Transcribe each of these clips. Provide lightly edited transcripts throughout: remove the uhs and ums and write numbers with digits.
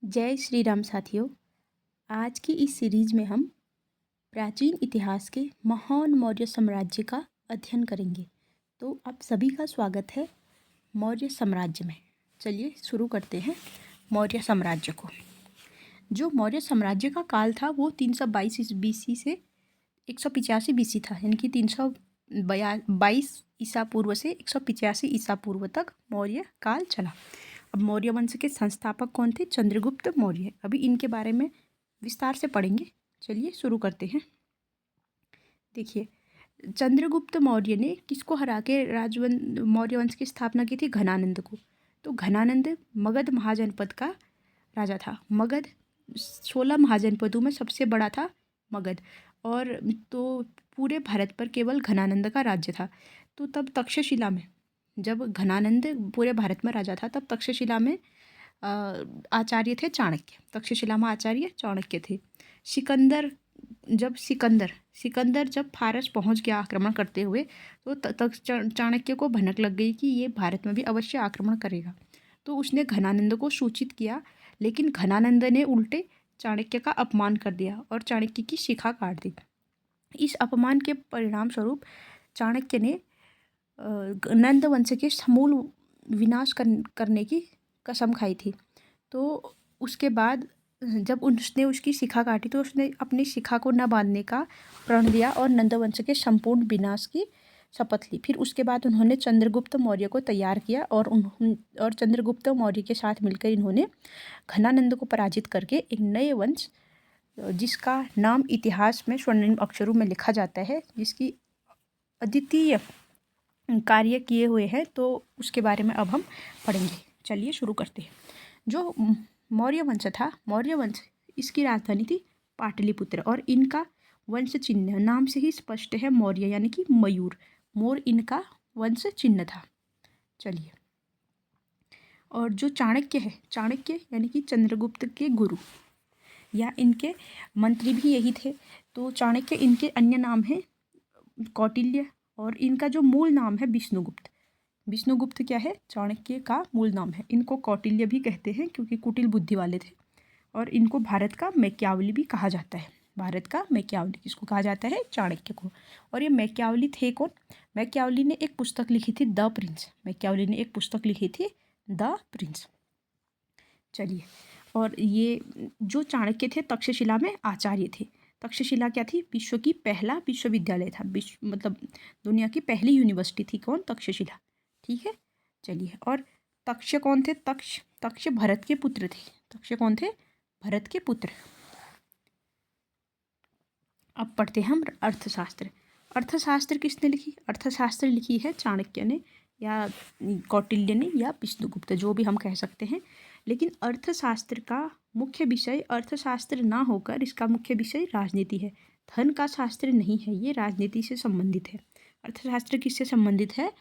जय श्री राम साथियों। आज की इस सीरीज में हम प्राचीन इतिहास के महान मौर्य साम्राज्य का अध्ययन करेंगे। तो आप सभी का स्वागत है मौर्य साम्राज्य में। चलिए शुरू करते हैं मौर्य साम्राज्य को। जो मौर्य साम्राज्य का काल था वो 322 बीसी से 185 बीसी था, यानी कि 322 ईसा पूर्व से 185 ईसा पूर्व तक मौर्य काल चला। अब मौर्य वंश के संस्थापक कौन थे? चंद्रगुप्त मौर्य। अभी इनके बारे में विस्तार से पढ़ेंगे। चलिए शुरू करते हैं। देखिए, चंद्रगुप्त मौर्य ने किसको हरा के मौर्य वंश की स्थापना की थी? घनानंद को। तो घनानंद मगध महाजनपद का राजा था। मगध 16 महाजनपदों में सबसे बड़ा था मगध, और तो पूरे भारत पर केवल घनानंद का राज्य था। तो तब तक्षशिला में, जब घनानंद पूरे भारत में राजा था, तब तक्षशिला में आचार्य थे चाणक्य। तक्षशिला में आचार्य चाणक्य थे। सिकंदर जब फारस पहुंच गया आक्रमण करते हुए, तो चाणक्य को भनक लग गई कि ये भारत में भी अवश्य आक्रमण करेगा। तो उसने घनानंद को सूचित किया, लेकिन घनानंद ने उल्टे चाणक्य का अपमान कर दिया और चाणक्य की शिखा काट दी। इस अपमान के परिणाम स्वरूप चाणक्य ने नंद वंश के समूल विनाश करने की कसम खाई थी। तो उसके बाद जब उसने उसकी शिखा काटी, तो उसने अपनी शिखा को न बांधने का प्रण लिया और नंद वंश के संपूर्ण विनाश की शपथ ली। फिर उसके बाद उन्होंने चंद्रगुप्त मौर्य को तैयार किया और चंद्रगुप्त मौर्य के साथ मिलकर इन्होंने घनानंद को पराजित करके एक नए वंश, जिसका नाम इतिहास में स्वर्णिम अक्षरों में लिखा जाता है, जिसकी अद्वितीय कार्य किए हुए हैं, तो उसके बारे में अब हम पढ़ेंगे। चलिए शुरू करते हैं। जो मौर्य वंश था, मौर्य वंश, इसकी राजधानी थी पाटलिपुत्र, और इनका वंश चिन्ह नाम से ही स्पष्ट है, मौर्य यानी कि मयूर। मोर इनका वंश चिन्ह था। चलिए, और जो चाणक्य है, चाणक्य यानी कि चंद्रगुप्त के गुरु या इनके मंत्री भी यही थे। तो चाणक्य, इनके अन्य नाम है कौटिल्य, और इनका जो मूल नाम है विष्णुगुप्त। विष्णुगुप्त क्या है? चाणक्य का मूल नाम है। इनको कौटिल्य भी कहते हैं क्योंकि कुटिल बुद्धि वाले थे। और इनको भारत का मैकियावली भी कहा जाता है। भारत का मैकियावली किसको कहा जाता है? चाणक्य को। और ये मैकियावली थे कौन? मैकियावली ने एक पुस्तक लिखी थी, द प्रिंस। मैकियावली ने एक पुस्तक लिखी थी, द प्रिंस। चलिए, और ये जो चाणक्य थे तक्षशिला में आचार्य थे। तक्षशिला क्या थी? विश्व की पहला विश्वविद्यालय था। मतलब दुनिया की पहली यूनिवर्सिटी थी कौन? तक्षशिला। ठीक है। चलिए, और तक्ष कौन थे? तक्ष भरत के पुत्र थे। तक्ष कौन थे? भरत के पुत्र। अब पढ़ते हैं हम अर्थशास्त्र। अर्थशास्त्र किसने लिखी? अर्थशास्त्र लिखी है चाणक्य ने, या कौटिल्य ने, या विष्णुगुप्त, जो भी हम कह सकते हैं। लेकिन अर्थशास्त्र का मुख्य विषय अर्थशास्त्र ना होकर इसका मुख्य विषय राजनीति है। धन का शास्त्र नहीं है, ये राजनीति से संबंधित है। अर्थशास्त्र किससे संबंधित है?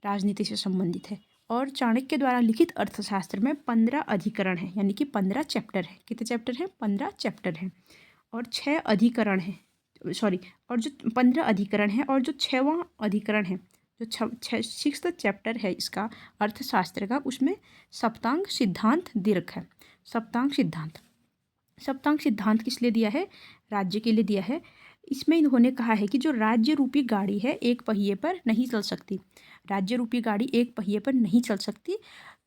राजनीति से संबंधित है। और चाणक्य द्वारा लिखित अर्थशास्त्र में 15 अधिकरण है, यानी कि 15 चैप्टर है। कितने चैप्टर हैं? 15 चैप्टर हैं। और 6 अधिकरण है, और जो 15 अधिकरण है, और जो 6वां अधिकरण है, जो 6th चैप्टर है इसका अर्थशास्त्र का, उसमें सप्तांग सिद्धांत दे रखा है। सप्तांग सिद्धांत किस लिए दिया है? राज्य के लिए दिया है। इसमें इन्होंने कहा है कि जो राज्य रूपी गाड़ी है एक पहिए पर नहीं चल सकती। राज्य रूपी गाड़ी एक पहिए पर नहीं चल सकती,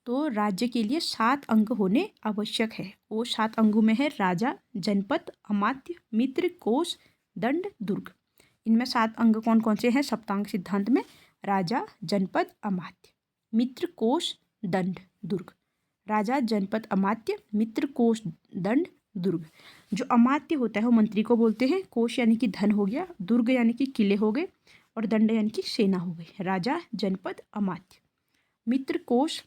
तो राज्य के लिए 7 अंग होने आवश्यक है। वो 7 अंगों में है राजा, जनपद, अमात्य, मित्र, कोष, दंड, दुर्ग। इनमें 7 अंग कौन कौन से हैं सप्तांग सिद्धांत में? राजा, जनपद, अमात्य, मित्र, कोष, दंड, दुर्ग। राजा, जनपद, अमात्य, मित्र, कोष, दंड, दुर्ग। जो अमात्य होता है वो मंत्री को बोलते हैं। कोष यानी कि धन हो गया, दुर्ग यानी कि किले हो गए, और दंड यानी कि सेना हो गई। राजा, जनपद, अमात्य, मित्र, कोष,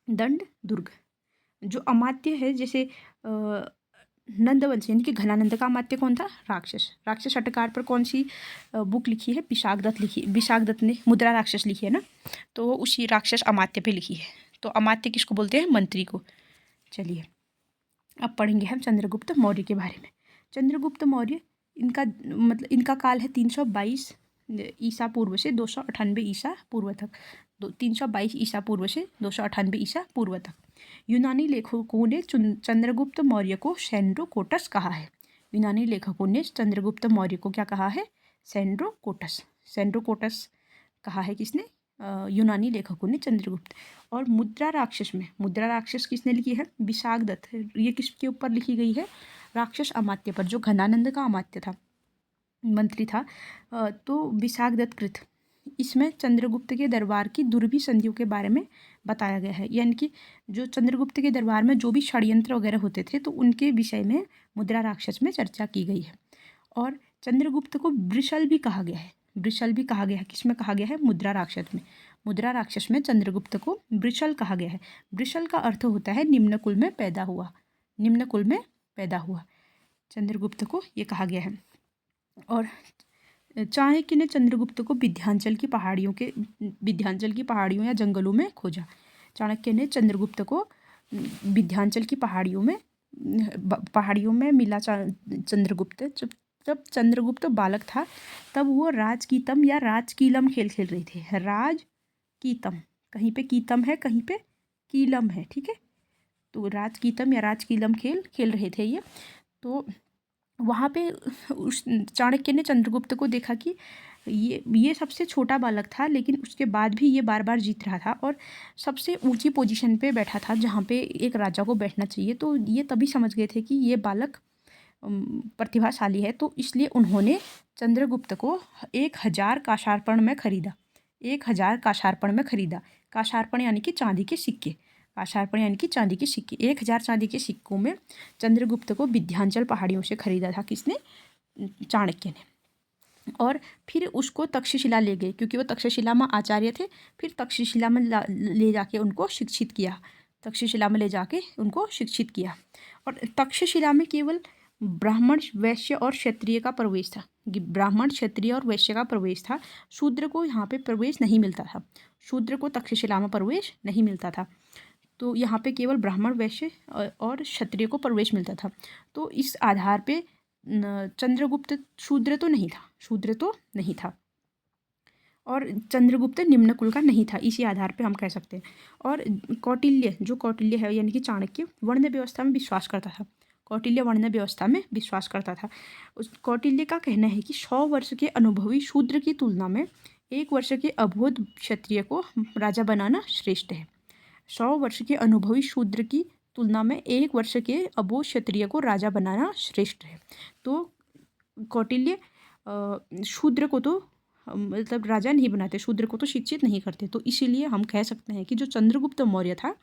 दंड, दुर्ग। जो अमात्य है, जैसे नंदवंश यानी कि घनानंद का अमात्य कौन था? राक्षस अटकार पर कौन सी बुक लिखी है? विशाखदत्त ने मुद्रा राक्षस लिखी है ना, तो उसी राक्षस अमात्य पे लिखी है। तो अमात्य किसको बोलते हैं? मंत्री को। चलिए, अब पढ़ेंगे हम चंद्रगुप्त मौर्य के बारे में। चंद्रगुप्त मौर्य, इनका काल है 322 ईसा पूर्व से 298 ईसा पूर्व तक। 322 ईसा पूर्व से 298 ईसा पूर्व तक। यूनानी लेखकों ने चंद्रगुप्त मौर्य को सेंड्रोकोटस कहा है। यूनानी लेखकों ने चंद्रगुप्त मौर्य को क्या कहा है? सेंड्रोकोटस। सेंड्रोकोटस कहा है किसने? यूनानी लेखकों ने चंद्रगुप्त। और मुद्रा राक्षस किसने लिखी है? विशाखदत्त। ये किसके ऊपर लिखी गई है? राक्षस अमात्य पर, जो घनानंद का अमात्य था, मंत्री था, तो विशाखदत्त कृत। इसमें चंद्रगुप्त के दरबार की दुर्भी संधियों के बारे में बताया गया है, यानी कि जो चंद्रगुप्त के दरबार में जो भी षड्यंत्र वगैरह होते थे तो उनके विषय में मुद्रा राक्षस में चर्चा की गई है। और चंद्रगुप्त को वृषल भी कहा गया है। वृषल भी कहा गया है। किसमें कहा गया है? मुद्रा राक्षस में। मुद्रा राक्षस में चंद्रगुप्त को वृषल कहा गया है। वृषल का अर्थ होता है निम्न कुल में पैदा हुआ। निम्न कुल में पैदा हुआ चंद्रगुप्त को ये कहा गया है। और चाणक्य ने चंद्रगुप्त को विंध्याचल की पहाड़ियों या जंगलों में खोजा। चाणक्य ने चंद्रगुप्त को विंध्याचल की पहाड़ियों में मिला। चंद्रगुप्त जब चंद्रगुप्त बालक था तब वो राजकीतम या राजकीलम खेल खेल रहे थे। राजकीतम, कहीं पे कीतम है, कहीं पे कीलम है, ठीक है। तो राजकीतम या राजकीलम खेल खेल रहे थे ये। तो वहाँ पे उस चाणक्य ने चंद्रगुप्त को देखा कि ये सबसे छोटा बालक था, लेकिन उसके बाद भी ये बार बार जीत रहा था और सबसे ऊंची पोजीशन पे बैठा था जहाँ पे एक राजा को बैठना चाहिए। तो ये तभी समझ गए थे कि ये बालक प्रतिभाशाली है। तो इसलिए उन्होंने चंद्रगुप्त को 1000 काशार्पण में खरीदा। 1000 काशार्पण में खरीदा। काशार्पण यानी कि चांदी के सिक्के। काशार्पण यानी कि चांदी के सिक्के। 1000 चांदी के सिक्कों में चंद्रगुप्त को विंध्याचल पहाड़ियों से खरीदा था। किसने? चाणक्य ने। और फिर उसको तक्षशिला ले गए, क्योंकि वो तक्षशिला में आचार्य थे। फिर तक्षशिला में ले जाके उनको शिक्षित किया। तक्षशिला में ले जाके उनको शिक्षित किया। और तक्षशिला में केवल ब्राह्मण, वैश्य और क्षत्रिय का प्रवेश था। ब्राह्मण, क्षत्रिय और वैश्य का प्रवेश था। शूद्र को यहाँ पे प्रवेश नहीं मिलता था। शूद्र को तक्षशिला में प्रवेश नहीं मिलता था। तो यहाँ पे केवल ब्राह्मण, वैश्य और क्षत्रिय को प्रवेश मिलता था। तो इस आधार पे चंद्रगुप्त शूद्र तो नहीं था और चंद्रगुप्त निम्न कुल का नहीं था। इसी आधार पे हम कह सकते हैं। और कौटिल्य है यानी कि चाणक्य, वर्ण व्यवस्था में विश्वास करता था। कौटिल्य वर्ण व्यवस्था में विश्वास करता था। उस कौटिल्य का कहना है कि 100 वर्ष के अनुभवी शूद्र की तुलना में 1 वर्ष के अबोध क्षत्रिय को राजा बनाना श्रेष्ठ है। 100 वर्ष के अनुभवी शूद्र की तुलना में 1 वर्ष के अबोध क्षत्रिय को राजा बनाना श्रेष्ठ है। तो कौटिल्य शूद्र को तो मतलब राजा नहीं बनाते, शूद्र को तो शिक्षित नहीं करते। तो इसीलिए हम कह सकते हैं कि जो चंद्रगुप्त मौर्य था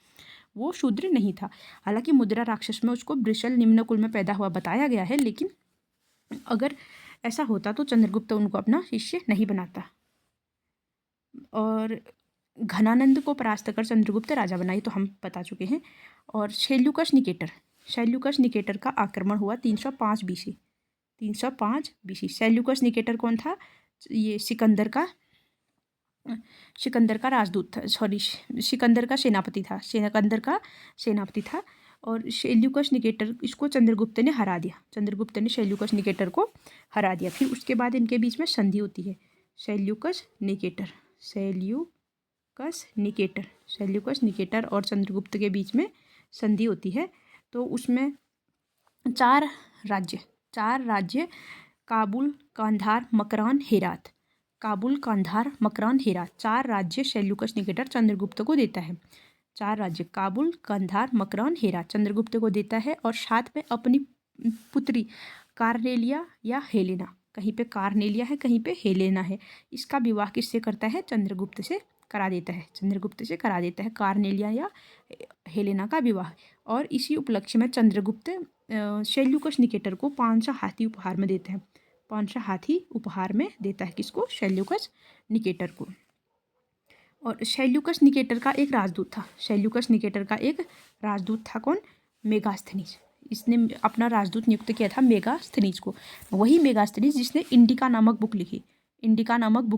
वो शूद्र नहीं था। हालांकि मुद्रा राक्षस में उसको वृषल निम्न कुल में पैदा हुआ बताया गया है, लेकिन अगर ऐसा होता तो चंद्रगुप्त उनको अपना शिष्य नहीं बनाता। और घनानंद को परास्त कर चंद्रगुप्त राजा बनाई तो हम बता चुके हैं। और सेल्यूकस निकेटर का आक्रमण हुआ 305 बीसी। 305 बीसी। सेल्यूकस निकेटर कौन था? ये सिकंदर का राजदूत था, सिकंदर का सेनापति था। और सेल्यूकस निकेटर, इसको चंद्रगुप्त ने हरा दिया। चंद्रगुप्त ने सेल्यूकस निकेटर को हरा दिया। फिर उसके बाद इनके बीच में संधि होती है। सेल्यूकस निकेटर और चंद्रगुप्त के बीच में संधि होती है। तो उसमें 4 राज्य काबुल, कांधार, मकरान, हेरात। 4 राज्य सेल्यूकस निकेटर चंद्रगुप्त को देता है। 4 राज्य काबुल, कांधार, मकरान, हेरात चंद्रगुप्त को देता है। और साथ में अपनी पुत्री कार्नेलिया या हेलेना, कहीं पे कार्नेलिया है, कहीं पे हेलेना है, इसका विवाह किससे करता है? चंद्रगुप्त से करा देता है कार्नेलिया या हेलेना का विवाह। और इसी उपलक्ष्य में चंद्रगुप्त सेल्यूकस निकेटर को 500 हाथी उपहार में देता है। 500 हाथी उपहार में देता है किसको? सेल्यूकस निकेटर को। और सेल्यूकस निकेटर का एक राजदूत था। कौन? मेगास्थनीज। इसने अपना राजदूत नियुक्त किया था मेगास्थनीज को। वही मेगास्थनीज जिसने इंडिका नामक बुक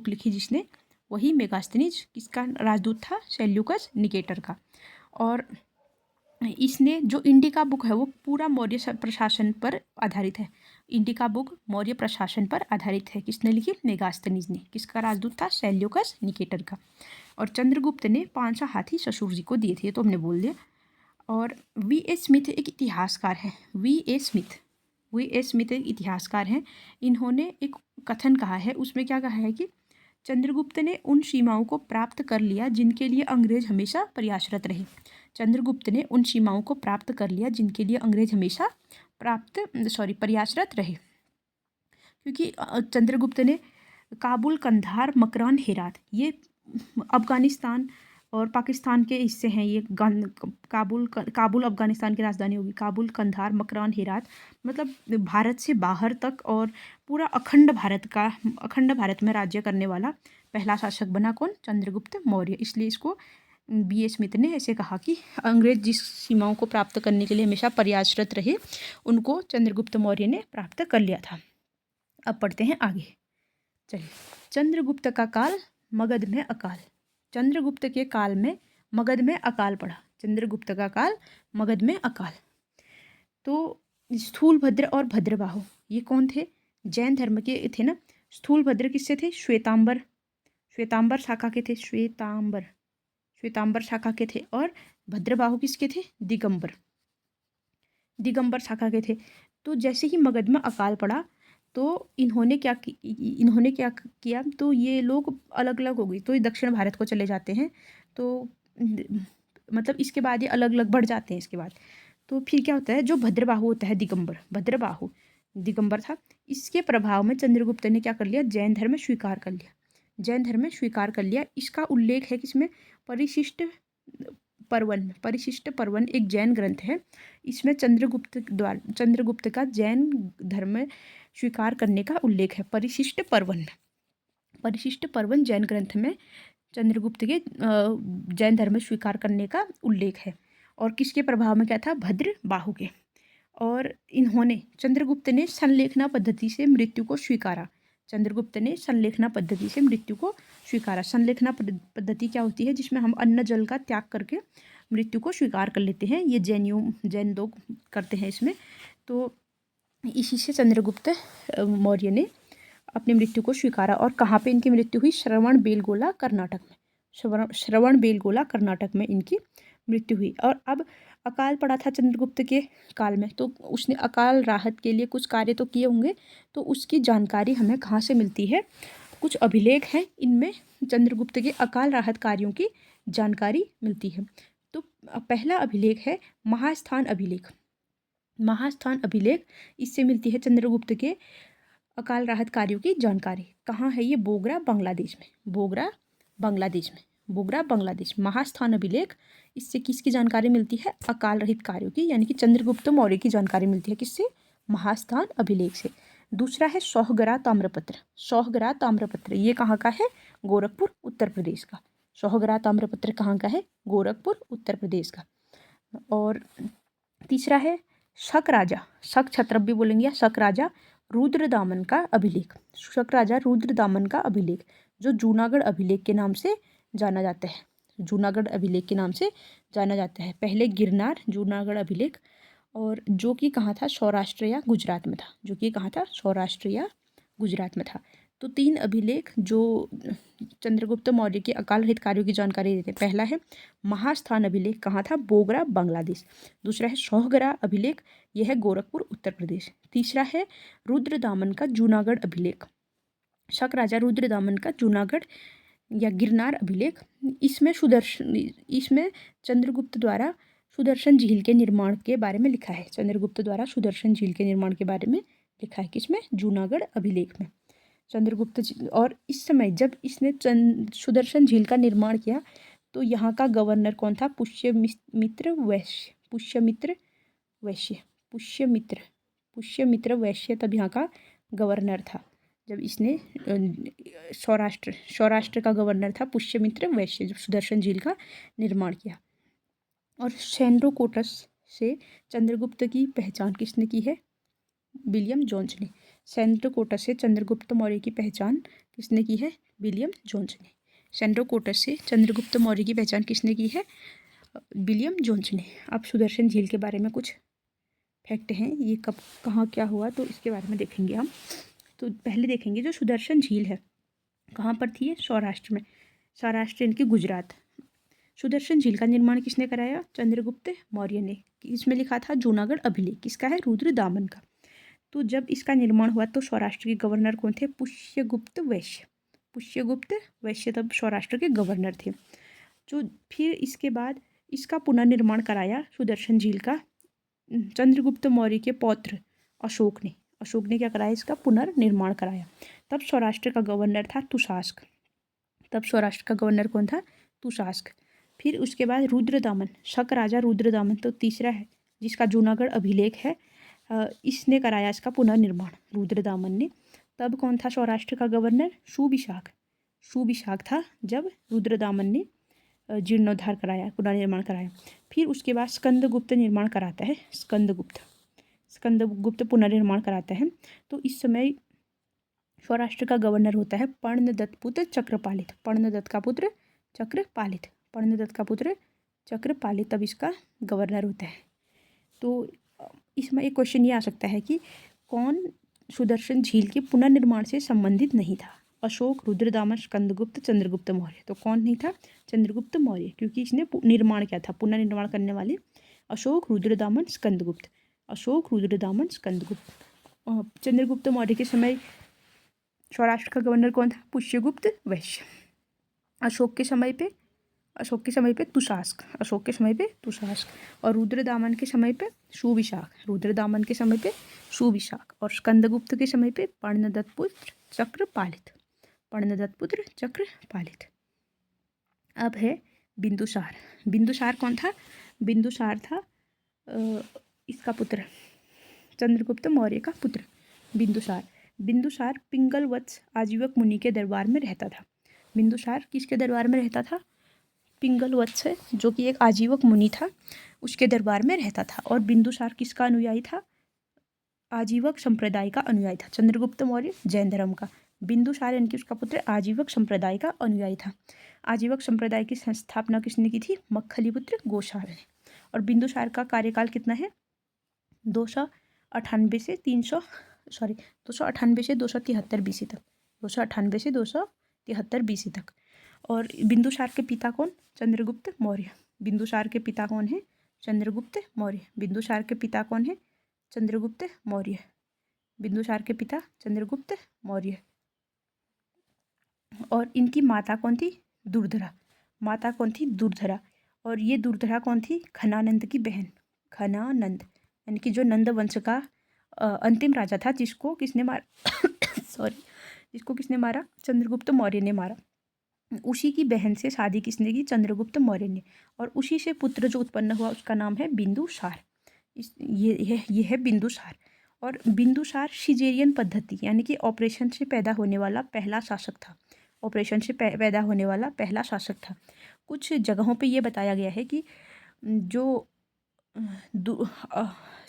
लिखी जिसने, वही मेगास्थनीज किसका राजदूत था? सेल्यूकस निकेटर का। और इसने जो इंडिका बुक है वो पूरा मौर्य प्रशासन पर आधारित है। इंडिका बुक मौर्य प्रशासन पर आधारित है। किसने लिखी? मेगास्थनीज ने। किसका राजदूत था? सेल्यूकस निकेटर का। और चंद्रगुप्त ने 500 हाथी ससुर जी को दिए थे, तो हमने बोल दिया। और वी एस स्मिथ एक इतिहासकार हैं। वी एस स्मिथ एक इतिहासकार हैं। इन्होंने एक कथन कहा है, उसमें क्या कहा है कि चंद्रगुप्त ने उन सीमाओं को प्राप्त कर लिया जिनके लिए अंग्रेज हमेशा प्रयासरत रहे। चंद्रगुप्त ने उन सीमाओं को प्राप्त कर लिया जिनके लिए अंग्रेज हमेशा प्रयासरत रहे। क्योंकि चंद्रगुप्त ने काबुल, कंधार, मकरान, हेरात, ये अफ़गानिस्तान और पाकिस्तान के हिस्से हैं। ये काबुल अफ़गानिस्तान की राजधानी होगी। काबुल, कंधार, मकरान, हेरात, मतलब भारत से बाहर तक और पूरा अखंड भारत में राज्य करने वाला पहला शासक बना कौन? चंद्रगुप्त मौर्य। इसलिए इसको बी ए स्मिथ ने ऐसे कहा कि अंग्रेज जिस सीमाओं को प्राप्त करने के लिए हमेशा प्रयासरत रहे, उनको चंद्रगुप्त मौर्य ने प्राप्त कर लिया था। अब पढ़ते हैं आगे। चलिए, चंद्रगुप्त का काल, मगध में अकाल। चंद्रगुप्त के काल में मगध में अकाल पड़ा। चंद्रगुप्त का काल, मगध में अकाल। तो स्थूलभद्र और भद्रबाहु ये कौन थे? जैन धर्म के थे ना। स्थूलभद्र किससे थे? श्वेतांबर शाखा के थे। श्वेतांबर शाखा के थे। और भद्रबाहु किसके थे? दिगंबर शाखा के थे। तो जैसे ही मगध में अकाल पड़ा तो इन्होंने क्या किया, तो ये लोग अलग अलग हो गई। तो ये दक्षिण भारत को चले जाते हैं। तो मतलब इसके बाद ये अलग अलग बढ़ जाते हैं इसके बाद। तो फिर क्या होता है, जो भद्रबाहु होता है, दिगंबर था। इसके प्रभाव में चंद्रगुप्त ने क्या कर लिया? जैन धर्म स्वीकार कर लिया। इसका उल्लेख है किसमें? परिशिष्ट पर्वन एक जैन ग्रंथ है। इसमें चंद्रगुप्त का जैन धर्म स्वीकार करने का उल्लेख है। परिशिष्ट पर्वन जैन ग्रंथ में चंद्रगुप्त के जैन धर्म स्वीकार करने का उल्लेख है। और किसके प्रभाव में क्या था? भद्रबाहु के। और चंद्रगुप्त ने संलेखना पद्धति से मृत्यु को स्वीकारा। संलेखना पद्धति क्या होती है? जिसमें हम अन्न जल का त्याग करके मृत्यु को स्वीकार कर लेते हैं। ये जैन लोग करते हैं इसमें। तो इसी से चंद्रगुप्त मौर्य ने अपनी मृत्यु को स्वीकारा। और कहाँ पे इनकी मृत्यु हुई? श्रवणबेलगोला, कर्नाटक में इनकी मृत्यु हुई। और अब अकाल पड़ा था चंद्रगुप्त के काल में, तो उसने अकाल राहत के लिए कुछ कार्य तो किए होंगे। तो उसकी जानकारी हमें कहाँ से मिलती है? कुछ अभिलेख हैं, इनमें चंद्रगुप्त के अकाल राहत कार्यों की जानकारी मिलती है। तो पहला अभिलेख है महास्थान अभिलेख। इससे मिलती है चंद्रगुप्त के अकाल राहत कार्यों की जानकारी। कहाँ है ये? बोगरा, बांग्लादेश। महास्थान अभिलेख, इससे किसकी जानकारी मिलती है? अकाल रहित कार्यों की, यानी कि चंद्रगुप्त मौर्य की जानकारी मिलती है। किससे? महास्थान अभिलेख से। दूसरा है सोहगरा ताम्रपत्र। ये कहाँ का है? गोरखपुर, उत्तर प्रदेश का। सोहगरा ताम्रपत्र कहाँ का है? गोरखपुर, उत्तर प्रदेश का। और तीसरा है शक छत्रप भी बोलेंगे, या शक राजा रुद्रदामन का अभिलेख। जो जूनागढ़ अभिलेख के नाम से जाना जाता है। पहले गिरनार जूनागढ़ अभिलेख, और जो कि कहाँ था? सौराष्ट्र या गुजरात में था। तो 3 अभिलेख जो चंद्रगुप्त मौर्य के अकाल रहित कार्यों की जानकारी देते हैं। पहला है महास्थान अभिलेख, कहाँ था? बोगरा, बांग्लादेश। दूसरा है सोहगरा अभिलेख, यह है गोरखपुर, उत्तर प्रदेश। तीसरा है रुद्रदामन का जूनागढ़ अभिलेख, शक राजा रुद्रदामन का जूनागढ़ या गिरनार अभिलेख। इसमें चंद्रगुप्त द्वारा सुदर्शन झील के निर्माण के बारे में लिखा है। किसमें? जूनागढ़ अभिलेख में। और इस समय जब इसने सुदर्शन झील का निर्माण किया तो यहाँ का गवर्नर कौन था? पुष्यमित्र वैश्य तब यहाँ का गवर्नर था। जब इसने सौराष्ट्र का गवर्नर था पुष्यमित्र वैश्य, जब सुदर्शन झील का निर्माण किया। और सेंड्रोकोटस से चंद्रगुप्त की पहचान किसने की है? विलियम जोन्स ने। सेंड्रोकोटस से चंद्रगुप्त मौर्य की पहचान किसने की है? विलियम जोन्स ने। सेंड्रोकोटस से चंद्रगुप्त मौर्य की पहचान किसने की है? विलियम जोन्स ने। अब सुदर्शन झील के बारे में कुछ फैक्ट हैं, ये कब कहाँ क्या हुआ तो इसके बारे में देखेंगे हम। तो पहले देखेंगे जो सुदर्शन झील है कहाँ पर थी? ये सौराष्ट्र में। सौराष्ट्र यानी कि गुजरात। सुदर्शन झील का निर्माण किसने कराया? चंद्रगुप्त मौर्य ने। इसमें लिखा था जूनागढ़ अभिलेख, किसका है? रुद्रदामन का। तो जब इसका निर्माण हुआ तो सौराष्ट्र के गवर्नर कौन थे? पुष्यगुप्त वैश्य। पुष्यगुप्त वैश्य तब सौराष्ट्र के गवर्नर थे। जो फिर इसके बाद इसका पुनर्निर्माण कराया सुदर्शन झील का चंद्रगुप्त मौर्य के पौत्र अशोक ने। अशोक ने क्या कराया? इसका पुनर्निर्माण कराया। तब सौराष्ट्र का गवर्नर था तुषास्क। तब सौराष्ट्र का गवर्नर कौन था? तुषास्क। फिर उसके बाद रुद्रदामन, शक राजा रुद्रदामन तो तीसरा है, जिसका जूनागढ़ अभिलेख है, इसने कराया इसका पुनर्निर्माण, रुद्रदामन ने। तब कौन था सौराष्ट्र का गवर्नर? सुविशाख। सुविशाख था जब रुद्रदामन ने जीर्णोद्धार कराया, पुनर्निर्माण कराया। फिर उसके बाद स्कंदगुप्त निर्माण कराता है। स्कंदगुप्त पुनर्निर्माण कराता है। तो इस समय सौराष्ट्र का गवर्नर होता है पर्णदत्त पुत्र चक्रपालित। पर्णदत्त का पुत्र चक्रपालित। पर्णदत्त का पुत्र चक्रपालित तब इसका गवर्नर होता है। तो इसमें एक क्वेश्चन ये आ सकता है कि कौन सुदर्शन झील के पुनर्निर्माण से संबंधित नहीं था? अशोक, रुद्रदामन, स्कंदगुप्त, चंद्रगुप्त मौर्य। तो कौन नहीं था? चंद्रगुप्त मौर्य, क्योंकि इसने निर्माण किया था। पुनर्निर्माण करने वाले अशोक, रुद्रदामन, स्कंदगुप्त। अशोक, रुद्रदामन, स्कंदगुप्त। चंद्रगुप्त मौर्य के समय सौराष्ट्र का गवर्नर कौन था? पुष्यगुप्त वैश्य। अशोक के समय पे तुषास्क। अशोक के समय पे तुषास्क। और रुद्रदामन के समय पे सुविशाख। रुद्रदामन के समय पे सुविशाख। और स्कंदगुप्त के समय पे पर्णदत्त पुत्र चक्रपालित। पर्णदत्त पुत्र चक्रपालित। अब है बिंदुसार। बिंदुसार कौन था? बिंदुसार था इसका पुत्र, चंद्रगुप्त मौर्य का पुत्र बिंदुसार। बिंदुसार पिंगल वत्स आजीवक मुनि के दरबार में रहता था। बिंदुसार किसके दरबार में रहता था? पिंगल वत्स, जो कि एक आजीवक मुनि था, उसके दरबार में रहता था। और बिंदुसार किसका अनुयायी था? आजीवक संप्रदाय का अनुयायी था। चंद्रगुप्त मौर्य जैन धर्म का, बिंदुसार यानी कि उसका पुत्र आजीवक संप्रदाय का अनुयायी था। आजीवक संप्रदाय की स्थापना किसने की थी? मक्खलीपुत्र गोसाल ने। और बिंदुसार का कार्यकाल कितना है? 298 से 273 BC तक। 298 से 273 BC तक। और बिंदुसार के पिता कौन? चंद्रगुप्त मौर्य। बिंदुसार के पिता कौन है? चंद्रगुप्त मौर्य। बिंदुसार के पिता कौन है? चंद्रगुप्त मौर्य। बिंदुसार के पिता चंद्रगुप्त मौर्य। और इनकी माता कौन थी? दुर्धरा। माता कौन थी? दुर्धरा। और ये दुर्धरा कौन थी? घनानंद की बहन। घनानंद यानी कि जो नंद वंश का अंतिम राजा था, जिसको किसने मारा जिसको किसने मारा? चंद्रगुप्त मौर्य ने मारा। उसी की बहन से शादी किसने की? चंद्रगुप्त मौर्य ने। और उसी से पुत्र जो उत्पन्न हुआ उसका नाम है बिंदुसार। ये है बिंदुसार। और बिंदुसार सिजेरियन पद्धति यानी कि ऑपरेशन से पैदा होने वाला पहला शासक था। ऑपरेशन से पैदा होने वाला पहला शासक था। कुछ जगहों पे ये बताया गया है कि जो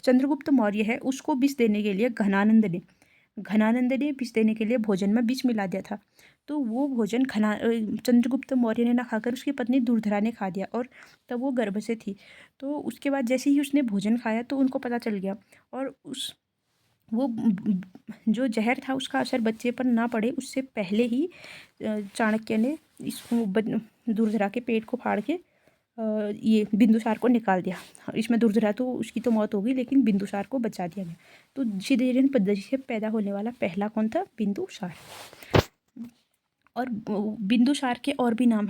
चंद्रगुप्त मौर्य है उसको विष देने के लिए घनानंद ने विष देने के लिए भोजन में विष मिला दिया था। तो वो भोजन चंद्रगुप्त मौर्य ने ना खाकर उसकी पत्नी दुर्धरा ने खा दिया, और तब वो गर्भ से थी। तो उसके बाद जैसे ही उसने भोजन खाया तो उनको पता चल गया, और वो जो जहर था उसका असर बच्चे पर ना पड़े उससे पहले ही चाणक्य ने इसको दुर्धरा के पेट को फाड़ के ये बिंदुसार को निकाल दिया। इसमें दुर्धरा तो उसकी तो मौत हो गई, लेकिन बिंदुसार को बचा दिया गया। तो सिजेरियन पद्धति से पैदा होने वाला पहला कौन था? बिंदुसार। और बिंदुसार के और भी नाम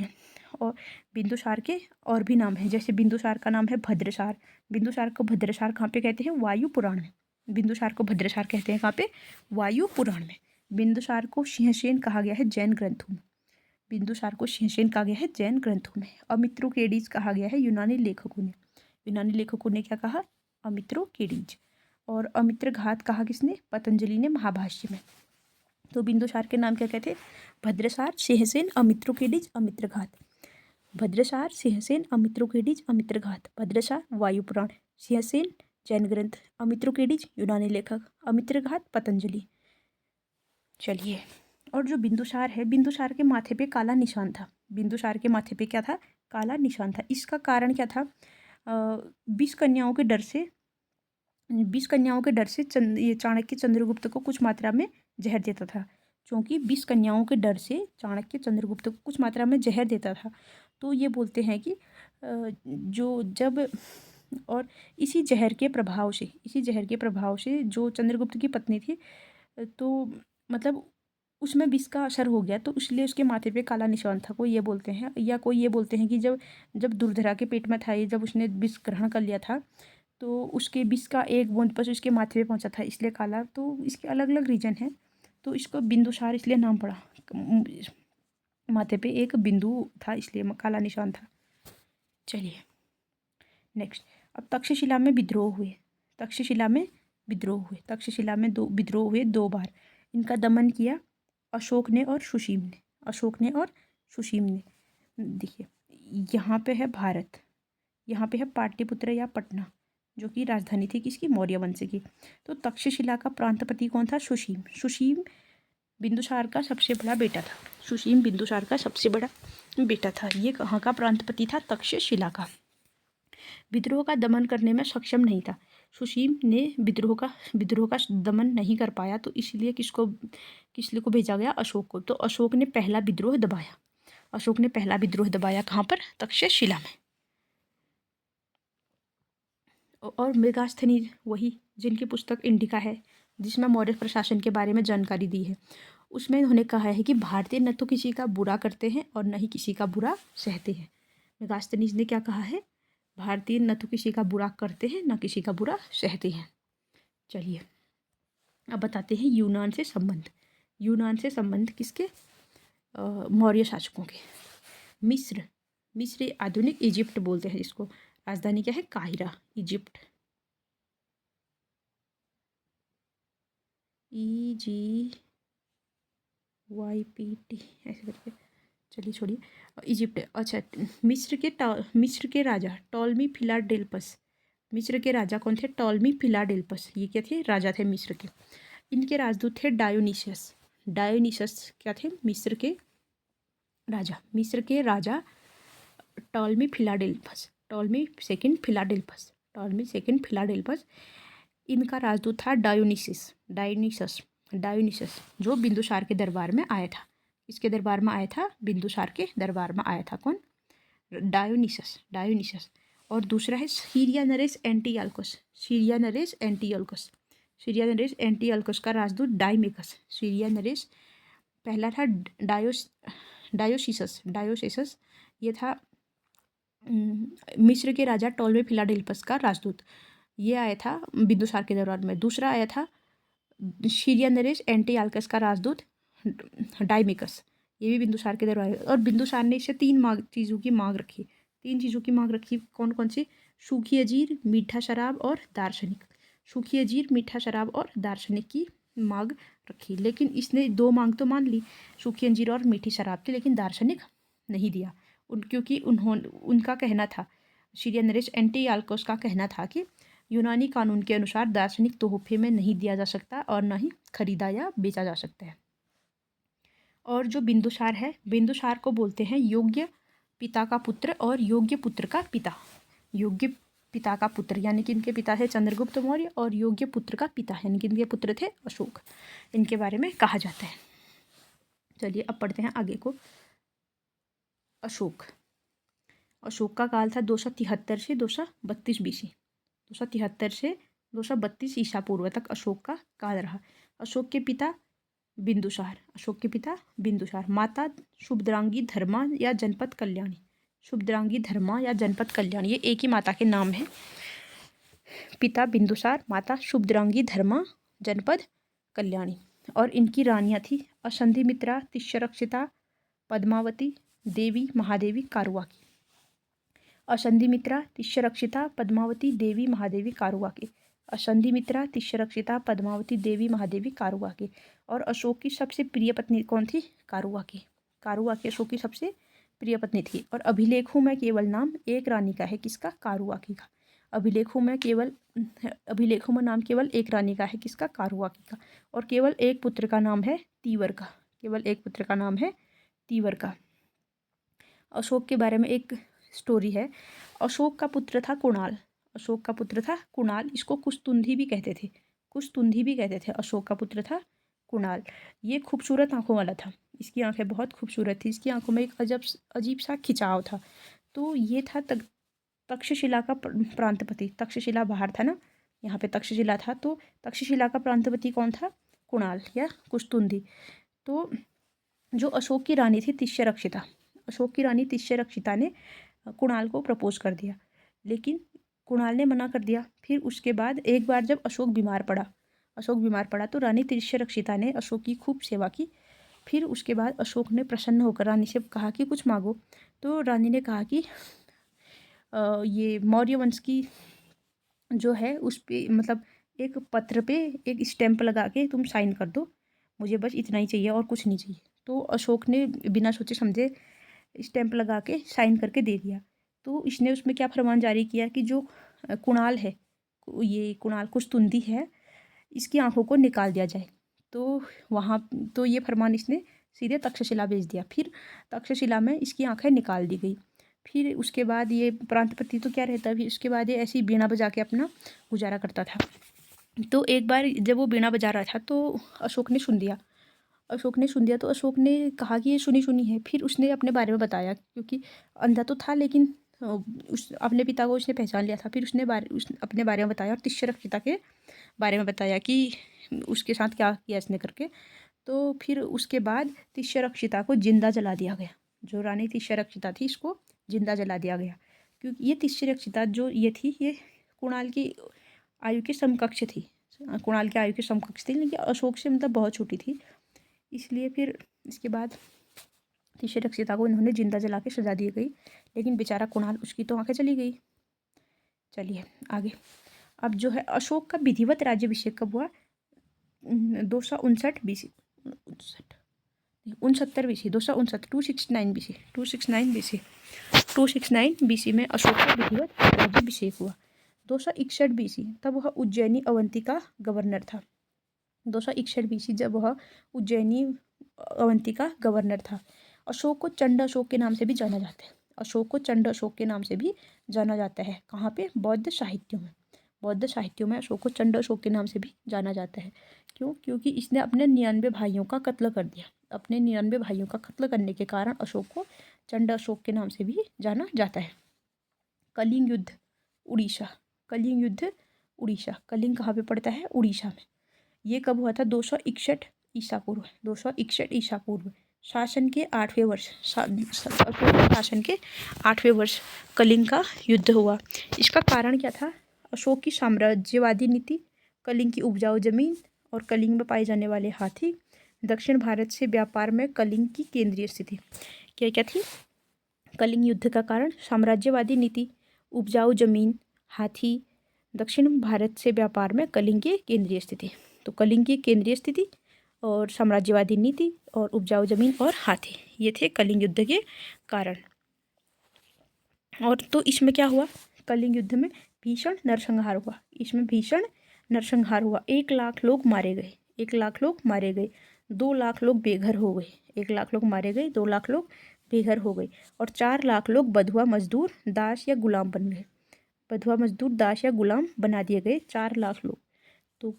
हैं, जैसे बिंदुसार का नाम है भद्रसार। बिंदुसार को भद्रसार कहाँ पे कहते हैं? वायु पुराण में। बिंदुसार को भद्रसार कहते हैं कहाँ पे? वायु पुराण में। बिंदुसार को सिंहसेन कहा गया है जैन ग्रंथों में। बिंदुसार को सिंहसेन कहा गया है जैन ग्रंथों में। अमित्रोकेडीज कहा गया है यूनानी लेखकों ने। यूनानी लेखकों ने क्या कहा? अमित्रोकेडीज। और अमित्रघात कहा किसने? पतंजलि ने महाभाष्य में। तो बिंदुसार के नाम क्या कहते? भद्रसार, सिंहसेन, अमित्रोकेडीज, अमित्रघात। भद्रसार, सिंहसेन, अमित्रोकेडीज, अमित्रघात। भद्रसार वायुपुराण, सिंहसेन जैन ग्रंथ, अमित्रोकेडीज यूनानी लेखक, अमित्रघात पतंजलि। चलिए, और जो बिंदुसार है, बिंदुसार के माथे पे काला निशान था। बिंदुसार के माथे पे क्या था? काला निशान था। इसका कारण क्या था? 20 कन्याओं के डर से ये चाणक्य चंद्रगुप्त को कुछ मात्रा में जहर देता था। क्योंकि 20 कन्याओं के डर से चाणक्य चंद्रगुप्त को कुछ मात्रा में जहर देता था। तो ये बोलते हैं कि जो जब और इसी जहर के प्रभाव से जो चंद्रगुप्त की पत्नी थी, तो मतलब उसमें विष का असर हो गया, तो इसलिए उसके माथे पे काला निशान था। कोई ये बोलते हैं, या कोई ये बोलते हैं कि जब जब दुर्धरा के पेट में था ये, जब उसने विष ग्रहण कर लिया था, तो उसके विष का एक बूंद बस उसके माथे पे पहुंचा था, इसलिए काला। तो इसके अलग अलग रीजन हैं। तो इसको बिंदुसार इसलिए नाम पड़ा, माथे पे एक बिंदु था इसलिए काला निशान था। चलिए नेक्स्ट। अब तक्षशिला में विद्रोह हुए। तक्षशिला में दो विद्रोह हुए 2 बार। इनका दमन किया अशोक ने और सुशीम ने। देखिए, यहाँ पे है भारत, यहाँ पे है पाटलिपुत्र या पटना, जो कि राजधानी थी किसकी, मौर्य वंश की। तो तक्षशिला का प्रांतपति कौन था, सुशीम बिंदुसार का सबसे बड़ा बेटा था। ये कहाँ का प्रांतपति था, तक्षशिला का। विद्रोह का दमन करने में सक्षम नहीं था। सुशीम ने विद्रोह का दमन नहीं कर पाया, तो इसलिए किसको भेजा गया, अशोक को। तो अशोक ने पहला विद्रोह दबाया। कहाँ पर, तक्षशिला में। और मेगास्थनीज वही जिनकी पुस्तक इंडिका है, जिसमें मौर्य प्रशासन के बारे में जानकारी दी है, उसमें उन्होंने कहा है कि भारतीय न तो किसी का बुरा करते हैं और न ही किसी का बुरा सहते हैं। मेगास्थनीज ने क्या कहा है, भारतीय न तो किसी का बुरा करते हैं न किसी का बुरा सहते हैं। चलिए अब बताते हैं यूनान से संबंध किसके, मौर्य शासकों के। मिस्र आधुनिक इजिप्ट बोलते हैं जिसको। राजधानी क्या है, काहिरा, इजिप्ट। EGYPT ऐसे करके, चलिए छोड़िए। इजिप्ट, अच्छा। मिस्र के राजा टॉलमी फिलाडेल्फस। मिस्र के राजा कौन थे, टॉलमी फिलाडेल्फस। ये क्या थे, राजा थे मिस्र के। इनके राजदूत थे डायोनिसस क्या थे, मिस्र के राजा टॉलमी सेकंड फिलाडेल्फस। इनका राजदूत था डायोनिसस, जो बिंदुसार के दरबार में आया था। इसके दरबार में आया था, बिंदुसार के दरबार में आया था। कौन, डायोनिसस। और दूसरा है सीरियानरेस एंटियोलकस का राजदूत डायमेकस। पहला था डायोसिसस। ये था मिस्र के राजा टॉलमी फिलाडेल्फस का राजदूत। ये आया था बिंदुसार के दरबार में। दूसरा आया था सीरियानरेस एंटियोलकस का राजदूत डायमेकस। ये भी बिंदुसार के दरबार। और बिंदुसार ने इससे 3 चीज़ों की मांग रखी। कौन कौन सी, सूखी अंजीर, मीठा शराब और दार्शनिक की मांग रखी। लेकिन इसने 2 मांग तो मान ली, सूखी अंजीर और मीठी शराब की, लेकिन दार्शनिक नहीं दिया। क्योंकि उनका कहना था, सीरियानरेस एंटियोलकस का कहना था कि यूनानी कानून के अनुसार दार्शनिक तोहफे में नहीं दिया जा सकता और न ही खरीदा या बेचा जा सकता है। और जो बिंदुसार है, बिंदुसार को बोलते हैं योग्य पिता का पुत्र और योग्य पुत्र का पिता। योग्य पिता का पुत्र यानी कि इनके पिता थे चंद्रगुप्त मौर्य, और योग्य पुत्र का पिता यानी कि इनके पुत्र थे अशोक। इनके बारे में कहा जाता है। चलिए अब पढ़ते हैं आगे को। अशोक का काल था 273 से 232 BC। 273 से 232 ईसा पूर्व तक अशोक का काल रहा। अशोक के पिता बिंदुसार। माता शुभद्रांगी धर्मा या जनपद कल्याणी। ये एक ही माता के नाम है। पिता बिंदुसार, माता शुभद्रांगी धर्मा, जनपद कल्याणी। और इनकी रानियाँ थी असंधिमित्रा, तिष्यरक्षिता, पद्मावती, देवी महादेवी कारुआ की। असंधिमित्रा, तिष्यरक्षिता, पद्मावती, देवी महादेवी कारुआ की। और अशोक की सबसे प्रिय पत्नी कौन थी, कारुआ की अशोक की सबसे प्रिय पत्नी थी। और अभिलेखों में केवल नाम एक रानी का है, किसका, कारुआ की का। अभिलेखों में नाम केवल एक रानी का है, किसका, कारुआ की का। और केवल एक पुत्र का नाम है तीवर का। अशोक के बारे में एक स्टोरी है। अशोक का पुत्र था कुणाल। इसको कुस्तुंधी भी कहते थे। अशोक का पुत्र था कुणाल। ये खूबसूरत आंखों वाला था। इसकी आंखें बहुत खूबसूरत थी। इसकी आंखों में एक अजीब सा खिंचाव था। तो ये था तक्षशिला का प्रांतपति। तक्षशिला बाहर था ना, यहाँ पे तक्षशिला था, तो तक्षशिला का प्रांतपति कौन था? कुणाल या कुस्तुंदी। तो जो अशोक की रानी थी तिष्यरक्षिता, अशोक की रानी तिष्यरक्षिता ने कुणाल को प्रपोज कर दिया, लेकिन कुणाल ने मना कर दिया। फिर उसके बाद एक बार जब अशोक बीमार पड़ा तो रानी तिष्यरक्षिता ने अशोक की खूब सेवा की। फिर उसके बाद अशोक ने प्रसन्न होकर रानी से कहा कि कुछ मांगो। तो रानी ने कहा कि ये मौर्य वंश की जो है उस पे, मतलब एक पत्र पे एक स्टैंप लगा के तुम साइन कर दो, मुझे बस इतना ही चाहिए और कुछ नहीं चाहिए। तो अशोक ने बिना सोचे समझे स्टैंप लगा के साइन करके दे दिया। तो इसने उसमें क्या फरमान जारी किया कि जो कुणाल है, ये कुणाल कुस्तुंदी है, इसकी आंखों को निकाल दिया जाए। तो वहाँ तो ये फरमान इसने सीधे तक्षशिला भेज दिया। फिर तक्षशिला में इसकी आंखें निकाल दी गई। फिर उसके बाद ये प्रांतपति तो क्या रहता, फिर उसके बाद ये ऐसी ही बीणा बजा के अपना गुजारा करता था। तो एक बार जब वो बीणा बजा रहा था तो अशोक ने सुन दिया। तो अशोक ने कहा कि ये सुनी सुनी है। फिर उसने अपने बारे में बताया, क्योंकि अंधा तो था लेकिन उस अपने पिता को उसने पहचान लिया था। फिर उसने अपने बारे में बताया और तिष्यरक्षिता के बारे में बताया कि उसके साथ क्या किया इसने करके। तो फिर उसके बाद तिष्यरक्षिता को जिंदा जला दिया गया। जो रानी तिष्यरक्षिता थी इसको जिंदा जला दिया गया, क्योंकि ये तिष्यरक्षिता जो ये थी, ये कुणाल की आयु के समकक्ष थी। कुणाल की आयु के समकक्ष थी, लेकिन अशोक से मतलब बहुत छोटी थी। इसलिए फिर इसके बाद तिष्यरक्षिता को इन्होंने जिंदा जला के सजा दी गई। लेकिन बेचारा कुणाल, उसकी तो आंखें चली गई। चलिए आगे। अब जो है अशोक का विधिवत राज्याभिषेक कब हुआ? 259 बीसी, 269 BC में अशोक का विधिवत राज्याभिषेक हुआ। 261 BC तब वह उज्जैनी अवंती का गवर्नर था। 261 BC जब वह उज्जैनी अवंती का गवर्नर था। अशोक को चंड अशोक के नाम से भी जाना जाता है। अशोक को चंड अशोक के नाम से भी जाना जाता है। कहाँ पे? बौद्ध साहित्यों में। बौद्ध साहित्यों में अशोक को चंड अशोक के नाम से भी जाना जाता है। क्यों? क्योंकि इसने अपने 99 भाइयों का कत्ल कर दिया। अपने 99 भाइयों का कत्ल करने के कारण अशोक को चंड अशोक के नाम से भी जाना जाता है। कलिंग युद्ध उड़ीसा। कलिंग युद्ध उड़ीसा। कलिंग कहाँ पे पड़ता है? उड़ीसा में। ये कब हुआ था? 261 ईसा पूर्व। 261 ईसा पूर्व शासन के 8वें वर्ष, शासन के 8वें वर्ष कलिंग का युद्ध हुआ। इसका कारण क्या था? अशोक की साम्राज्यवादी नीति, कलिंग की उपजाऊ जमीन और कलिंग में पाए जाने वाले हाथी, दक्षिण भारत से व्यापार में कलिंग की केंद्रीय स्थिति। क्या क्या थी? कलिंग युद्ध का कारण साम्राज्यवादी नीति, उपजाऊ जमीन, हाथी, दक्षिण भारत से व्यापार में कलिंग की केंद्रीय स्थिति। तो कलिंग की केंद्रीय स्थिति और साम्राज्यवादी नीति और उपजाऊ जमीन और हाथी, ये थे कलिंग युद्ध के कारण। और तो इसमें क्या हुआ? कलिंग युद्ध में भीषण नरसंहार हुआ। इसमें भीषण नरसंहार हुआ। 1 लाख लोग मारे गए। 1 लाख लोग मारे गए। 2 लाख लोग बेघर हो गए। 1 लाख लोग मारे गए, 2 लाख लोग बेघर हो गए और 4 लाख लोग बंधुआ मजदूर, दास या गुलाम बन गए। बंधुआ मजदूर, दास या गुलाम बना दिए गए 4 लाख लोग। तो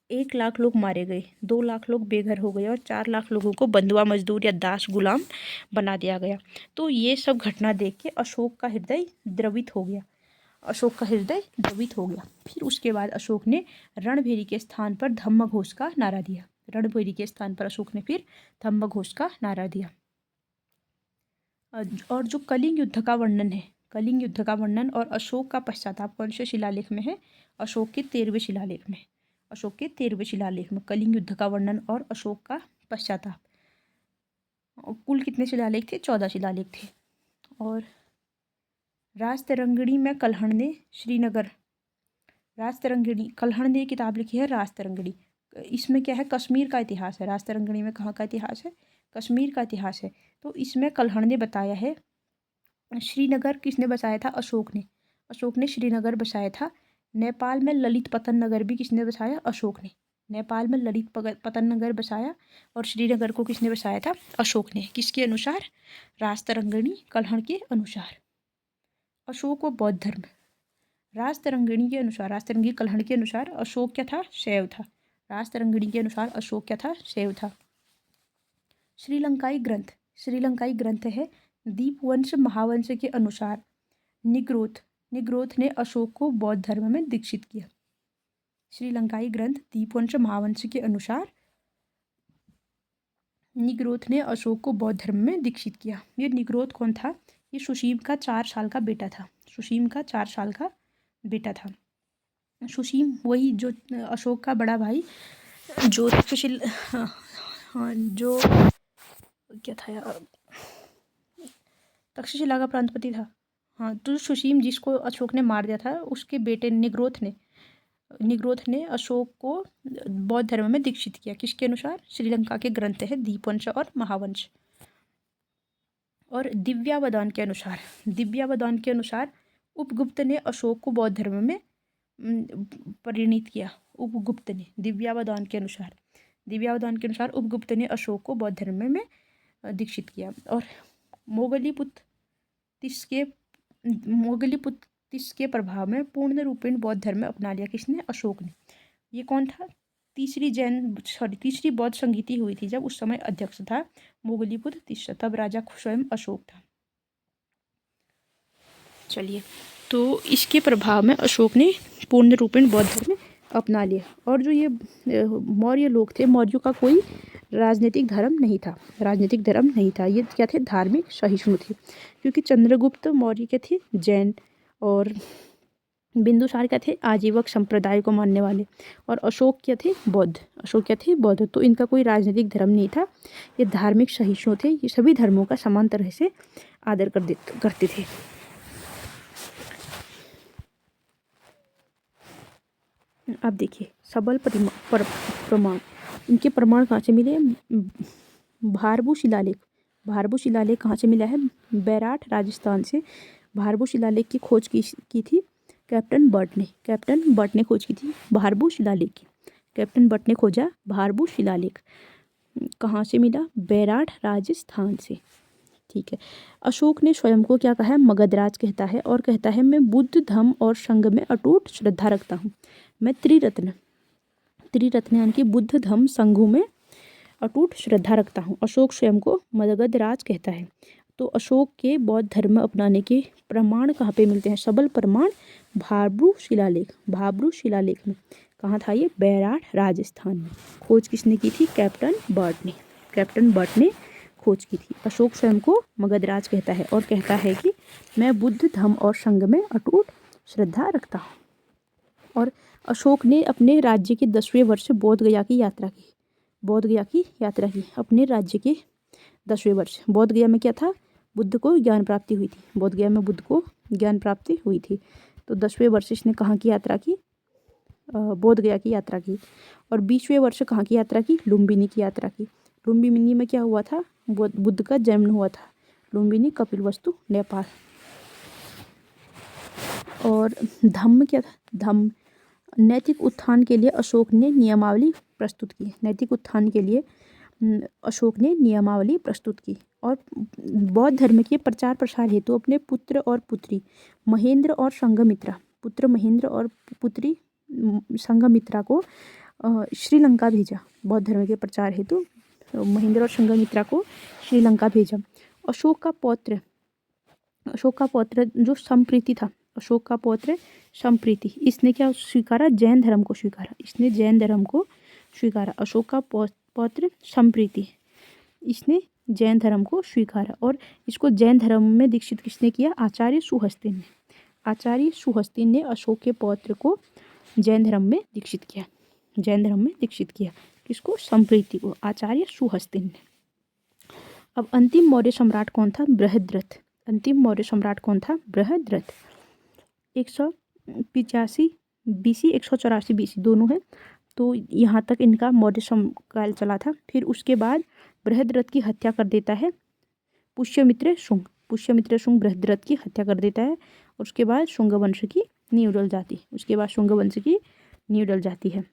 1 लाख लोग मारे गए, 2 लाख लोग बेघर हो गए और 4 लाख लोगों को बंधुआ मजदूर या दास गुलाम बना दिया गया। तो ये सब घटना देख के अशोक का हृदय द्रवित हो गया। अशोक का हृदय द्रवित हो गया। फिर उसके बाद अशोक ने रणभेरी के स्थान पर धम्मघोष का नारा दिया। रणभेरी के स्थान पर अशोक ने फिर धम्मघोष का नारा दिया। और जो कलिंग युद्ध का वर्णन है, कलिंग युद्ध का वर्णन और अशोक का पश्चाताप कौन से शिलालेख में है? अशोक के 13वें शिलालेख में। अशोक के 13वें शिलालेख में कलिंग युद्ध का वर्णन और अशोक का पश्चाताप। कुल कितने शिलालेख थे? 14 शिलालेख थे। और राजतरंगिणी में कल्हण ने श्रीनगर, राजतरंगिणी, कल्हण ने किताब लिखी है राजतरंगिणी। इसमें क्या है? कश्मीर का इतिहास है। राजतरंगिणी में कहाँ का इतिहास है? कश्मीर का इतिहास है। तो इसमें कल्हण ने बताया है। श्रीनगर किसने बसाया था? अशोक ने। अशोक ने श्रीनगर बसाया था। नेपाल में ललित पतन नगर भी किसने बसाया? अशोक ने। नेपाल में ललित पतन नगर बसाया और श्रीनगर को किसने बसाया था? अशोक ने। किसके अनुसार? राजतरंगिणी कल्हण के अनुसार। अशोक व बौद्ध धर्म। राजतरंगिणी के अनुसार, राजतरंगी कल्हण के अनुसार अशोक क्या था? शैव था। राजतरंगिणी के अनुसार अशोक क्या था? शैव था। श्रीलंकाई ग्रंथ। श्रीलंकाई ग्रंथ है दीपवंश महावंश के अनुसार निग्रोथ ने अशोक को बौद्ध धर्म में दीक्षित किया। श्रीलंकाई ग्रंथ दीपवंश महावंश के अनुसार निग्रोथ ने अशोक को बौद्ध धर्म में दीक्षित किया। ये निग्रोथ कौन था? ये सुशीम का 4 साल का बेटा था। सुशीम का 4 साल का बेटा था। सुशीम वही जो अशोक का बड़ा भाई जो जो क्या था यार, तक्षशिला का प्रांतपति था। हाँ, तो सुशीम जिसको अशोक ने मार दिया था, उसके बेटे निग्रोथ ने अशोक को बौद्ध धर्म में दीक्षित किया। किसके अनुसार? श्रीलंका के ग्रंथ है दीपवंश और महावंश। और दिव्यावदान के अनुसार उपगुप्त ने अशोक को बौद्ध धर्म में परिणित किया। उपगुप्त ने दिव्यावदान के अनुसार उपगुप्त ने अशोक को बौद्ध धर्म में दीक्षित किया। और मोगलीपुत्र के प्रभाव में पूर्ण रूपेण बौद्ध धर्म में अपना लिया। किसने? अशोक ने। ये कौन था? तीसरी बौद्ध संगीति हुई थी जब उस समय अध्यक्ष था मोगलीपुत्र तीसरा, तब राजा स्वयं अशोक था। चलिए, तो इसके प्रभाव में अशोक ने पूर्ण रूपेण बौद्ध धर्म अपना लिया। और जो ये मौर्य लोग थे, मौर्यों का कोई राजनीतिक धर्म नहीं था। ये क्या थे? धार्मिक सहिष्णु थे। क्योंकि चंद्रगुप्त मौर्य के थे जैन और बिंदुसार क्या थे? आजीवक संप्रदाय को मानने वाले। और अशोक क्या थे? बौद्ध। तो इनका कोई राजनीतिक धर्म नहीं था। ये धार्मिक सहिष्णु थे। ये सभी धर्मों का समान तरह से आदर करते थे। अब देखिए सबल प्रमाण। इनके प्रमाण कहाँ से मिले? भारभू शिलालेख कहाँ से मिला है? बैराठ, राजस्थान से। भारभू शिलालेख की खोज की थी कैप्टन बर्ट ने खोज की थी भारभू शिलालेख की। कैप्टन बर्ट ने खोजा भारभू शिलालेख। कहाँ से मिला? बैराठ, राजस्थान से। ठीक है। अशोक ने स्वयं को क्या कहा है? मगधराज कहता है और कहता है मैं बुद्ध धम्म और संघ में अटूट श्रद्धा रखता हूँ। मैं त्रिरत्न यानी कि बुद्ध धम्म संघों में अटूट श्रद्धा रखता हूँ। अशोक स्वयं को मगधराज कहता है। तो अशोक के बौद्ध धर्म अपनाने के प्रमाण कहाँ पे मिलते हैं? सबल प्रमाण भारभू शिलालेख में। कहाँ था ये? बैराठ, राजस्थान में। खोज किसने की थी? कैप्टन बर्ट ने खोज की थी। अशोक स्वयं को मगधराज कहता है और कहता है कि मैं बुद्ध धम्म और संघ में अटूट श्रद्धा रखता हूँ। और अशोक ने अपने राज्य के 10वें वर्ष बोध गया की यात्रा की। अपने राज्य के 10वें वर्ष। बोध गया में क्या था? बुद्ध को ज्ञान प्राप्ति हुई थी। तो 10वें वर्ष इसने कहाँ की यात्रा की? बोध गया की यात्रा की। और 20वें वर्ष कहाँ की यात्रा की? लुम्बिनी की यात्रा की। लुम्बिनी में क्या हुआ था? बुद्ध का जन्म हुआ था। लुम्बिनी, कपिलवस्तु, नेपाल। और धम्म क्या था? धम्म नैतिक उत्थान के लिए अशोक ने नियमावली प्रस्तुत की। और बौद्ध धर्म के प्रचार प्रसार हेतु अपने पुत्र और पुत्री महेंद्र और पुत्री संघमित्रा को श्रीलंका भेजा। बौद्ध धर्म के प्रचार हेतु महेंद्र और संघमित्रा को श्रीलंका भेजा। अशोक का पौत्र जो संप्रीति था, इसने क्या स्वीकारा? जैन धर्म को स्वीकारा। अशोक का पौत्र संप्रीति, इसने जैन धर्म को स्वीकारा। और इसको जैन धर्म में दीक्षित किसने किया? आचार्य सुहस्तिन ने अशोक के पौत्र को जैन धर्म में दीक्षित किया। किसको? संप्रीति को, आचार्य सुहस्तिन ने। अब अंतिम मौर्य सम्राट कौन था? बृहद्रथ। 185 BC 184 BC दोनों है। तो यहाँ तक इनका मौर्य काल चला था। फिर उसके बाद बृहद्रथ की हत्या कर देता है पुष्यमित्र शुंग बृहद्रथ की हत्या कर देता है। और उसके बाद शुंग वंश की नींव डल जाती है।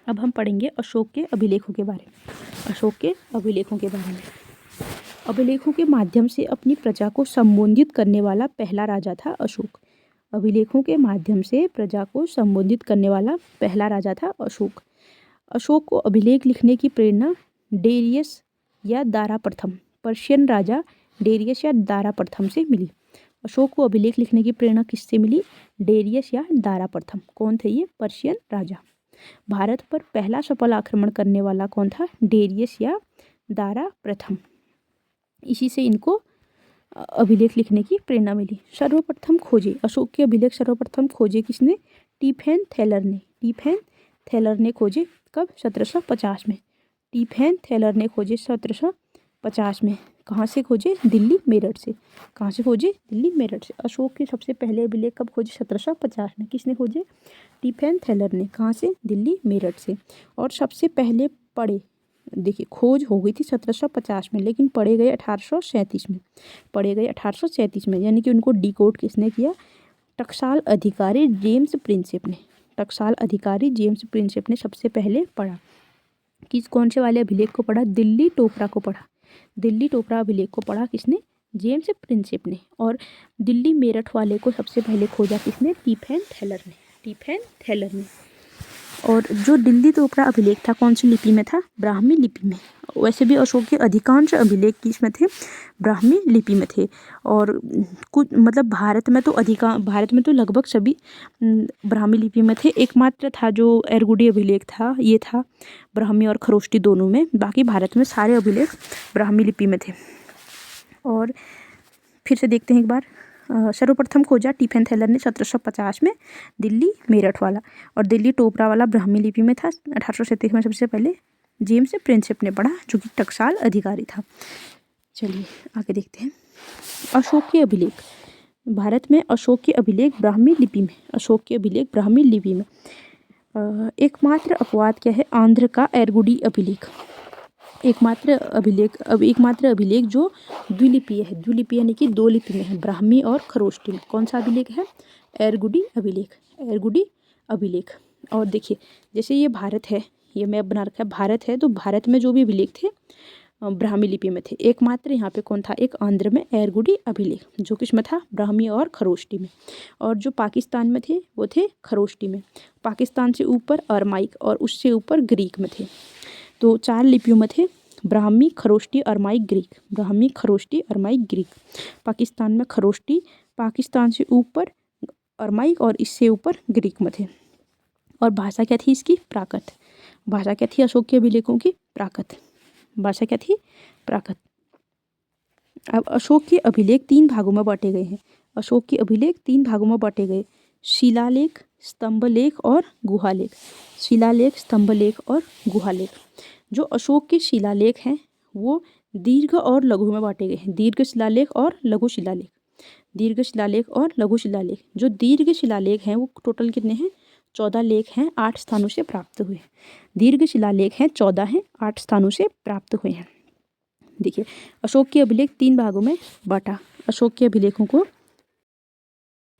अब हम पढ़ेंगे अशोक के अभिलेखों के बारे में। अभिलेखों के माध्यम से अपनी प्रजा को संबोधित करने वाला पहला राजा था अशोक। अशोक को अभिलेख लिखने की प्रेरणा डेरियस या दारा प्रथम पर्शियन राजा डेरियस या दारा प्रथम से मिली। अशोक को अभिलेख लिखने की प्रेरणा किससे मिली? डेरियस या दारा प्रथम। कौन थे ये? पर्शियन राजा। भारत पर पहला सफल आक्रमण करने वाला कौन था? डेरियस या दारा प्रथम। इसी से इनको अभिलेख लिखने की प्रेरणा मिली। सर्वप्रथम खोजे, अशोक के अभिलेख सर्वप्रथम खोजे किसने? टिफेन थैलर ने। टिफेन थैलर ने खोजे कब? 1750 में। टिफेन थैलर ने खोजे 1750 में। कहाँ से खोजे? दिल्ली मेरठ से। कहाँ से खोजे? दिल्ली मेरठ से। अशोक के सबसे पहले अभिलेख कब खोजे? 1750 में। किसने खोजे? टिफेन थैलर ने। कहाँ से? दिल्ली मेरठ से। और सबसे पहले पढ़े, देखिए खोज हो गई थी 1750 में, लेकिन पढ़े गए 1837 में। पढ़े गए 1837 में, यानी कि उनको डिकोड किसने किया? टकसाल अधिकारी जेम्स प्रिंसेप ने। टकसाल अधिकारी जेम्स प्रिंसेप ने सबसे पहले पढ़ा। किस कौन से वाले अभिलेख को पढ़ा? दिल्ली टोपरा को पढ़ा। दिल्ली टोपरा अभिलेख को पढ़ा किसने? जेम्स प्रिंसेप ने। और दिल्ली मेरठ वाले को सबसे पहले खोजा किसने? टिफेन थैलर ने। टिफेन थैलर ने। और जो दिल्ली टोपरा अभिलेख था कौन सी लिपि में था? ब्राह्मी लिपि में। वैसे भी अशोक के अधिकांश अभिलेख किस में थे? ब्राह्मी लिपि में थे। और कुछ मतलब भारत में तो लगभग सभी ब्राह्मी लिपि में थे। एकमात्र था जो एरगुडी अभिलेख था, ये था ब्राह्मी और खरोष्टी दोनों में। बाकी भारत में सारे अभिलेख ब्राह्मी लिपि में थे। और फिर से देखते हैं एक बार। सर्वप्रथम खोजा टिफेन थैलर ने 1750 में दिल्ली मेरठ वाला, और दिल्ली टोपरा वाला ब्राह्मी लिपि में था 1837 में। सबसे पहले जेम्स प्रिंसेप ने पढ़ा, जो कि टकसाल अधिकारी था। चलिए आगे देखते हैं। अशोक के अभिलेख। भारत में अशोक के अभिलेख ब्राह्मी लिपि में। अशोक के अभिलेख ब्राह्मी लिपि में। एकमात्र अपवाद क्या है? आंध्र का एरगुडी अभिलेख। एकमात्र अभिलेख जो द्विलिपीय है। द्विलिपीय यानी कि दो लिपि में है, ब्राह्मी और खरोष्टी में। कौन सा अभिलेख है? एरगुडी अभिलेख। एरगुडी अभिलेख। और देखिए जैसे ये भारत है, ये मैप बना रखा है, भारत है, तो भारत में जो भी अभिलेख थे ब्राह्मी लिपि में थे। एकमात्र यहाँ पे कौन था? एक आंध्र में एरगुडी अभिलेख, जो किस में था? ब्राह्मी और खरोष्टी में। और जो पाकिस्तान में थे वो थे खरोष्टी में। पाकिस्तान से ऊपर अरमाइक और उससे ऊपर ग्रीक में थे। तो 4 लिपियों में थे, Brahmi, Kharosthi, Aramaic, Greek. Brahmi, Kharosthi, Aramaic, Greek. Pakistan में खरोष्टी, पाकिस्तान से ऊपर अरमाइक और इससे ऊपर ग्रीक में थे। और भाषा क्या थी इसकी? प्राकृत। भाषा क्या थी अशोक के अभिलेखों की? प्राकृत। भाषा क्या थी? प्राकृत। अब अशोक के अभिलेख 3 भागों में बांटे गए हैं। अशोक के अभिलेख 3 भागों में बांटे गए, शिलालेख, स्तंभलेख और गुहालेख। शिलालेख, स्तंभलेख और गुहालेख। जो अशोक के शिलालेख हैं वो दीर्घ और लघु में बांटे गए हैं। दीर्घ शिलालेख और लघु शिलालेख। दीर्घ शिलालेख और लघु शिलालेख। जो दीर्घ शिलालेख हैं वो टोटल कितने हैं? 14 लेख हैं, 8 स्थानों से प्राप्त हुए। दीर्घ शिलालेख हैं 14 हैं, 8 स्थानों से प्राप्त हुए हैं। देखिए अशोक के अभिलेख 3 भागों में बांटा। अशोक के अभिलेखों को